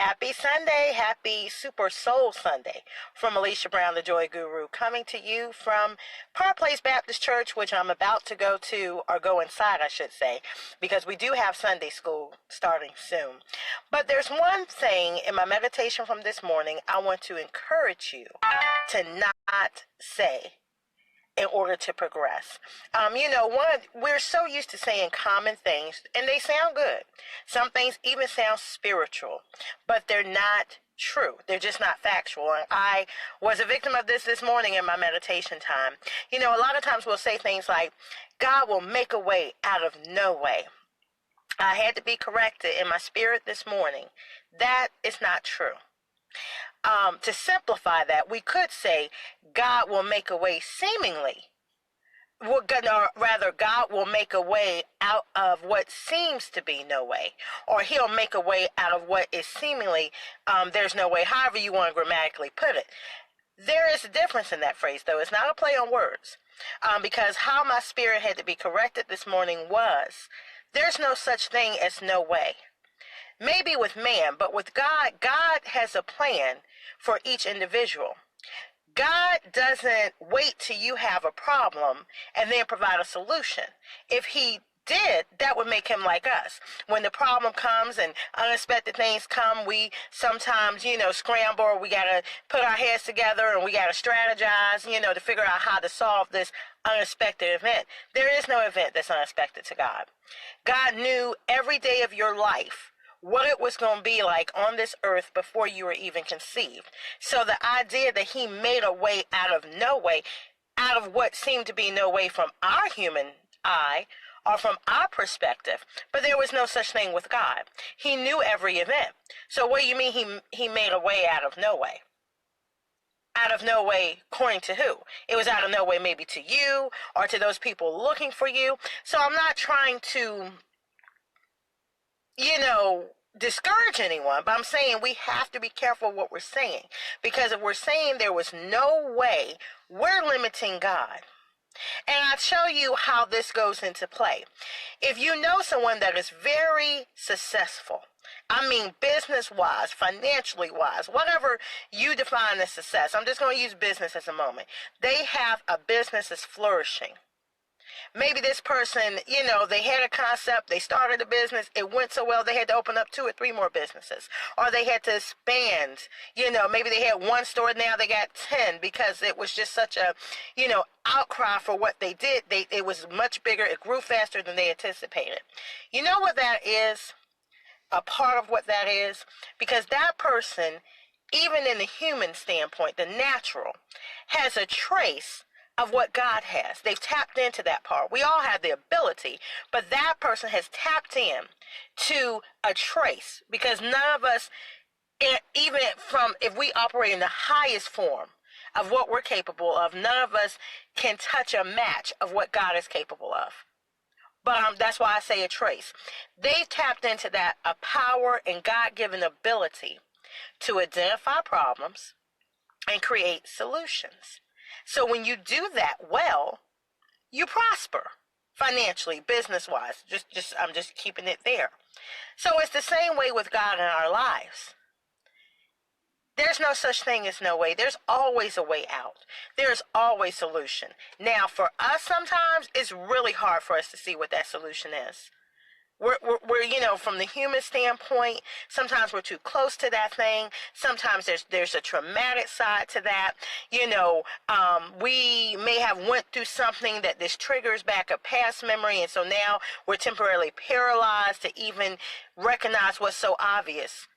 Happy Sunday, happy Super Soul Sunday from Alesha Brown, the Joy Guru, coming to you from Park Place Baptist Church, which I'm about to go to, or go inside, I should say, because we do have Sunday school starting soon. But there's one thing in my meditation from this morning I want to encourage you to not say in order to progress. We're so used to saying common things, and they sound good. Some things even sound spiritual, but they're not true. They're just not factual. And I was a victim of this morning in my meditation time. A lot of times we'll say things like, God will make a way out of no way. I had to be corrected in my spirit this morning. That is not true. To simplify that, we could say God will make a way seemingly. God will make a way out of what seems to be no way. Or he'll make a way out of what is seemingly there's no way. However you want to grammatically put it. There is a difference in that phrase, though. It's not a play on words. Because how my spirit had to be corrected this morning was, there's no such thing as no way. Maybe with man, but with God, God has a plan for each individual. God doesn't wait till you have a problem and then provide a solution. If he did, that would make him like us. When the problem comes and unexpected things come, we sometimes, scramble, or we got to put our heads together and we got to strategize, to figure out how to solve this unexpected event. There is no event that's unexpected to God. God knew every day of your life what it was going to be like on this earth before you were even conceived. So the idea that he made a way out of no way, out of what seemed to be no way from our human eye or from our perspective, but there was no such thing with God. He knew every event. So what do you mean he made a way out of no way? Out of no way, according to who? It was out of no way maybe to you or to those people looking for you. So I'm not trying to discourage anyone, but I'm saying we have to be careful what we're saying, because if we're saying there was no way, we're limiting God. And I'll show you how this goes into play. If you know someone that is very successful, I mean business-wise, financially-wise, whatever you define as success, I'm just going to use business as a moment. They have a business that's flourishing. Maybe this person, they had a concept, they started a business, it went so well they had to open up 2 or 3 more businesses. Or they had to expand, maybe they had 1 store, now they got 10 because it was just such a, outcry for what they did. It was much bigger, it grew faster than they anticipated. You know what that is? A part of what that is? Because that person, even in the human standpoint, the natural, has a trace of what God has. They've tapped into that part. We all have the ability, but that person has tapped in to a trace, because none of us, even if we operate in the highest form of what we're capable of, none of us can touch a match of what God is capable of. But that's why I say a trace. They've tapped into that, a power and God-given ability to identify problems and create solutions. So when you do that well, you prosper financially, business-wise. I'm just keeping it there. So it's the same way with God in our lives. There's no such thing as no way. There's always a way out. There's always solution. Now, for us, sometimes it's really hard for us to see what that solution is. We're from the human standpoint, sometimes we're too close to that thing. Sometimes there's a traumatic side to that. We may have went through something that this triggers back a past memory, and so now we're temporarily paralyzed to even recognize what's so obvious.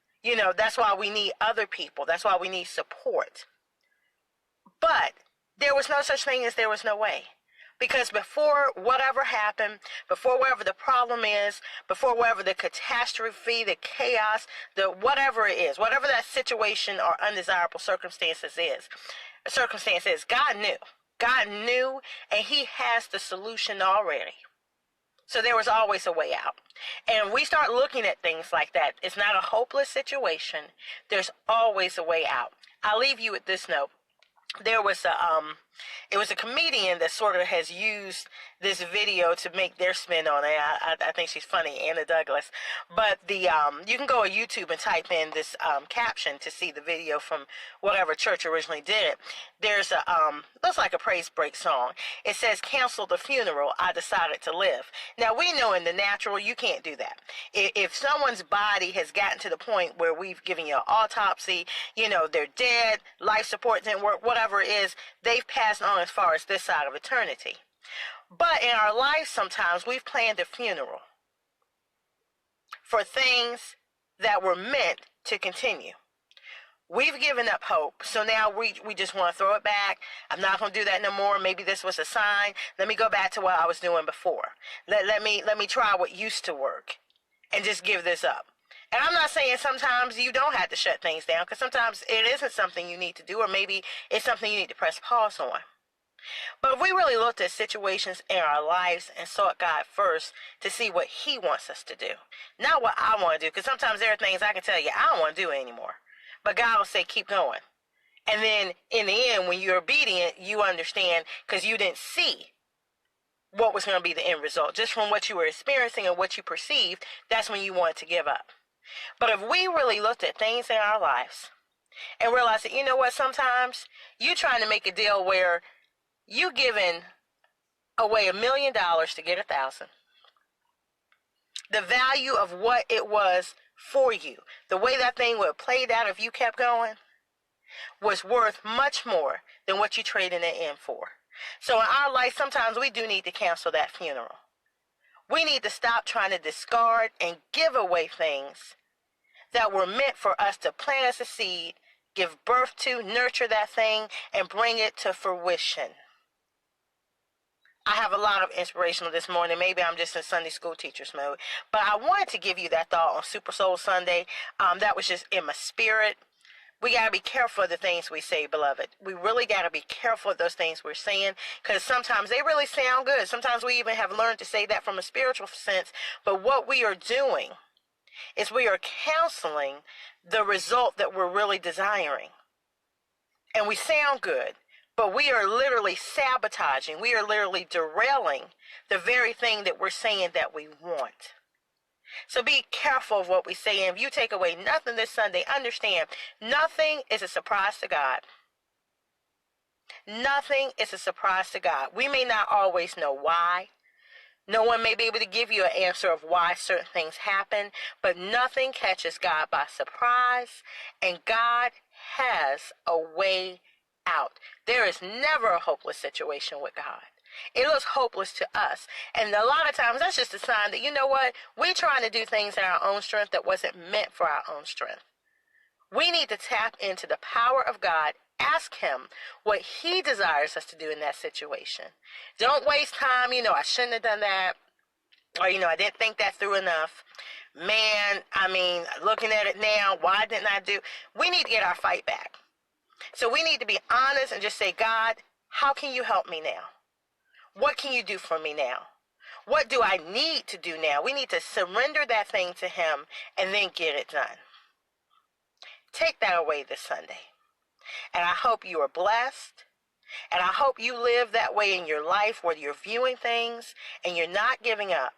That's why we need other people. That's why we need support. But there was no such thing as there was no way. Because before whatever happened, before whatever the problem is, before whatever the catastrophe, the chaos, the whatever it is, whatever that situation or undesirable circumstance is, God knew. God knew, and he has the solution already. So there was always a way out. And we start looking at things like that. It's not a hopeless situation. There's always a way out. I'll leave you with this note. There was It was a comedian that sort of has used this video to make their spin on it. I think she's funny, Anna Douglas. But you can go on YouTube and type in this caption to see the video from whatever church originally did it. There's a looks like a praise break song. It says, "Cancel the funeral, I decided to live." Now we know in the natural you can't do that. If someone's body has gotten to the point where we've given you an autopsy, they're dead, life support didn't work, whatever it is, they've passed on as far as this side of eternity. But in our life, sometimes we've planned a funeral for things that were meant to continue. We've given up hope, so now we just want to throw it back. I'm not going to do that no more. Maybe this was a sign. Let me go back to what I was doing before. Let me try what used to work and just give this up. And I'm not saying sometimes you don't have to shut things down, because sometimes it isn't something you need to do, or maybe it's something you need to press pause on. But if we really looked at situations in our lives and sought God first to see what He wants us to do, not what I want to do, because sometimes there are things I can tell you I don't want to do anymore. But God will say, keep going. And then in the end, when you're obedient, you understand, because you didn't see what was going to be the end result. Just from what you were experiencing and what you perceived, that's when you wanted to give up. But if we really looked at things in our lives and realized that, you know what, sometimes you're trying to make a deal where you giving away $1 million to get 1,000. The value of what it was for you, the way that thing would have played out if you kept going, was worth much more than what you traded it in for. So in our life, sometimes we do need to cancel that funeral. We need to stop trying to discard and give away things that were meant for us to plant as a seed, give birth to, nurture that thing, and bring it to fruition. I have a lot of inspiration this morning. Maybe I'm just in Sunday school teacher's mode. But I wanted to give you that thought on Super Soul Sunday. That was just in my spirit. We got to be careful of the things we say, beloved. We really got to be careful of those things we're saying, because sometimes they really sound good. Sometimes we even have learned to say that from a spiritual sense. But what we are doing is we are counseling the result that we're really desiring. And we sound good, but we are literally sabotaging. We are literally derailing the very thing that we're saying that we want. So be careful of what we say. And if you take away nothing this Sunday, understand, nothing is a surprise to God. Nothing is a surprise to God. We may not always know why. No one may be able to give you an answer of why certain things happen, but nothing catches God by surprise, and God has a way out. There is never a hopeless situation with God. It looks hopeless to us. And a lot of times that's just a sign that, you know what, we're trying to do things in our own strength that wasn't meant for our own strength. We need to tap into the power of God. Ask Him what He desires us to do in that situation. Don't waste time. I shouldn't have done that. Or, I didn't think that through enough. Man, looking at it now, why didn't I do? We need to get our fight back. So we need to be honest and just say, God, how can you help me now? What can you do for me now? What do I need to do now? We need to surrender that thing to Him and then get it done. Take that away this Sunday. And I hope you are blessed. And I hope you live that way in your life, where you're viewing things and you're not giving up.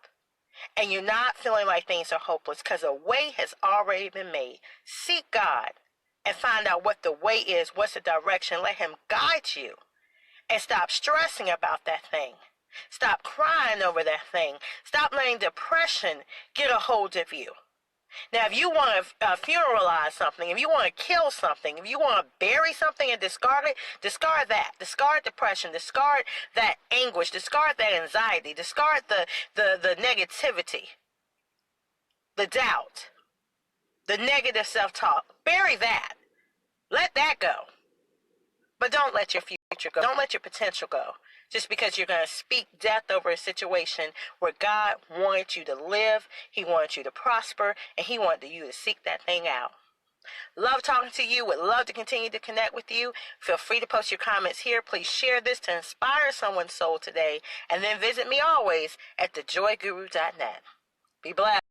And you're not feeling like things are hopeless, because a way has already been made. Seek God and find out what the way is, what's the direction. Let Him guide you. And stop stressing about that thing. Stop crying over that thing. Stop letting depression get a hold of you. Now, if you want to funeralize something, if you want to kill something, if you want to bury something and discard it, discard that. Discard depression. Discard that anguish. Discard that anxiety. Discard the negativity, the doubt, the negative self-talk. Bury that. Let that go. But don't let your future go. Don't let your potential go. Just because you're going to speak death over a situation where God wanted you to live, He wanted you to prosper, and He wanted you to seek that thing out. Love talking to you. Would love to continue to connect with you. Feel free to post your comments here. Please share this to inspire someone's soul today. And then visit me always at thejoyguru.net. Be blessed.